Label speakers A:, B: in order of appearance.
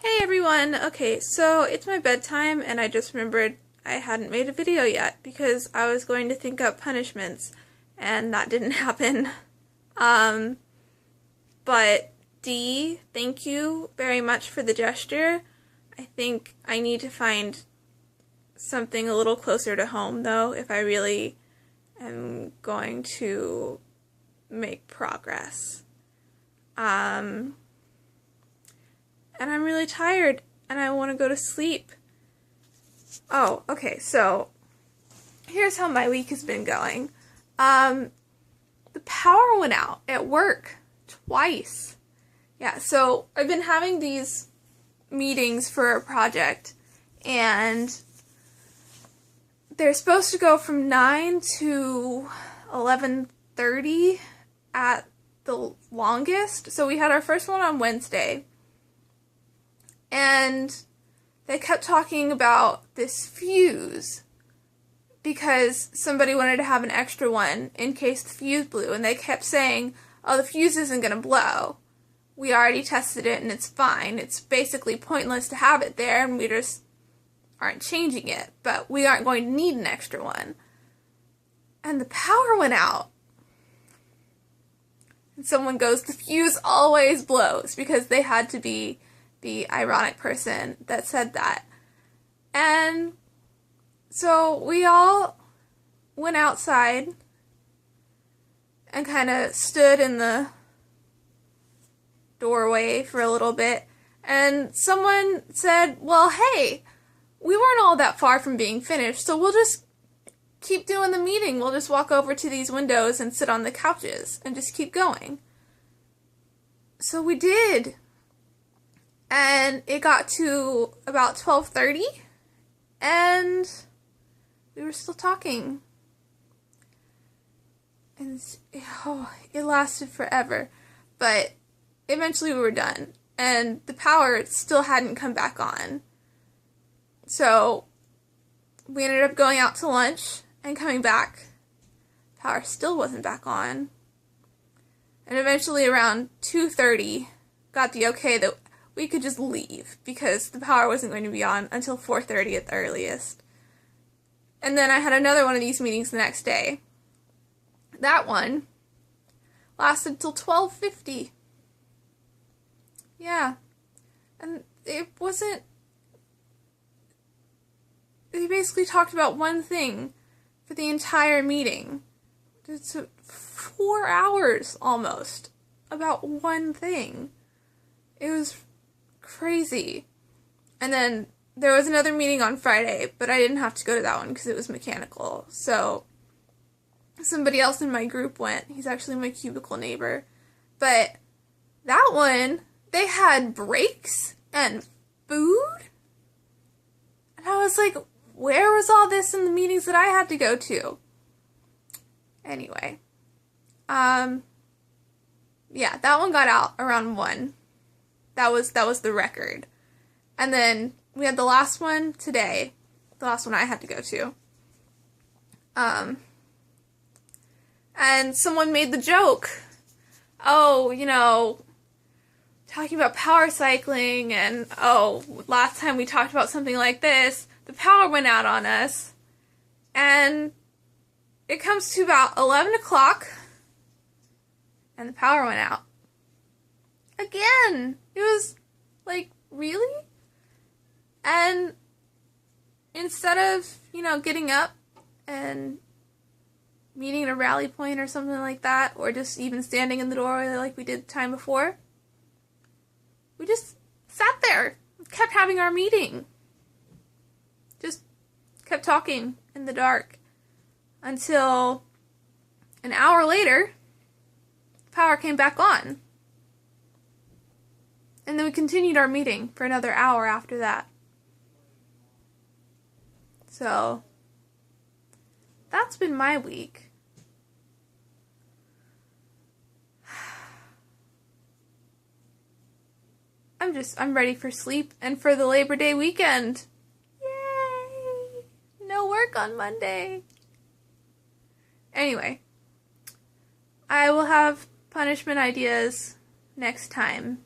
A: Hey everyone! Okay, so it's my bedtime and I just remembered I hadn't made a video yet because I was going to think up punishments and that didn't happen. Um, but Dee, thank you very much for the gesture. I think I need to find something a little closer to home though if I really am going to make progress. And I'm really tired and I want to go to sleep. Oh, okay, so here's how my week has been going. The power went out at work twice. Yeah, so I've been having these meetings for a project and they're supposed to go from 9 to 11:30 at the longest. So we had our first one on Wednesday. And they kept talking about this fuse because somebody wanted to have an extra one in case the fuse blew. And they kept saying, oh, the fuse isn't going to blow. We already tested it and it's fine. It's basically pointless to have it there and we just aren't changing it. But we aren't going to need an extra one. And the power went out. And someone goes, the fuse always blows because they had to be the ironic person that said that. And so we all went outside and kind of stood in the doorway for a little bit. And someone said, well, hey, we weren't all that far from being finished, so we'll just keep doing the meeting. We'll just walk over to these windows and sit on the couches and just keep going. So we did. And it got to about 12:30, and we were still talking. And it lasted forever, but eventually we were done, and the power still hadn't come back on. So we ended up going out to lunch and coming back. Power still wasn't back on. And eventually around 2:30, got the okay that we could just leave because the power wasn't going to be on until 4:30 at the earliest. And then I had another one of these meetings the next day. That one lasted till 12:50. Yeah. And it wasn't... They basically talked about one thing for the entire meeting. It's 4 hours almost about one thing. It was crazy. And then there was another meeting on Friday, but I didn't have to go to that one because it was mechanical. So somebody else in my group went. He's actually my cubicle neighbor. But that one, they had breaks and food. And I was like, where was all this in the meetings that I had to go to? Anyway. Yeah, that one got out around 1. That was the record. And then we had the last one today. The last one I had to go to. And someone made the joke. Oh, talking about power cycling and, oh, last time we talked about something like this, the power went out on us. And it comes to about 11 o'clock and the power went out. Again! It was like, really? And instead of, getting up and meeting at a rally point or something like that, or just even standing in the doorway like we did the time before, we just sat there, kept having our meeting. Just kept talking in the dark until an hour later, the power came back on. And then we continued our meeting for another hour after that. So, that's been my week. I'm ready for sleep and for the Labor Day weekend. Yay! No work on Monday. Anyway, I will have punishment ideas next time.